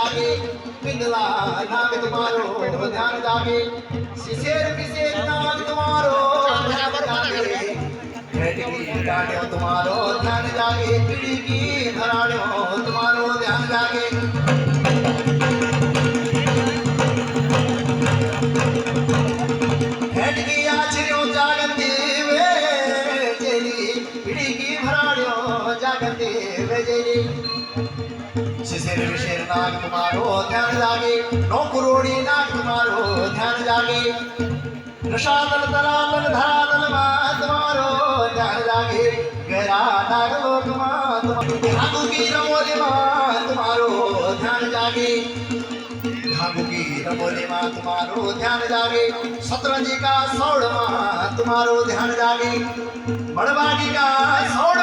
जागे पिंगला नाग तुम्हारो ध्यान जागे शिशेर पिशेर नाग तुम्हारो ध्यान जागे भेटकी डाढ़ो तुम्हारो ध्यान जागे पीड़ी की धराड़ो तुम्हारो ध्यान जागे भेटकी आचर्यो जागते वे जेली पीड़ी की भराड़ो जागते वे जेली शिशिर विशेर नाग तुम्हारो ध्यान जागे नौकुरोड़ी नाग तुम्हारो ध्यान जागे रसातल तलातल धरातल मां तुम्हारो ध्यान जागे गहरा नाग लोक मां धागु की रमोली मां तुम्हारो ध्यान जागे धागु की रमोली मां तुम्हारो ध्यान जागे शतरंजी का सौड़ मां तुम्हारो ध्यान जागे बड़बागी का सौड़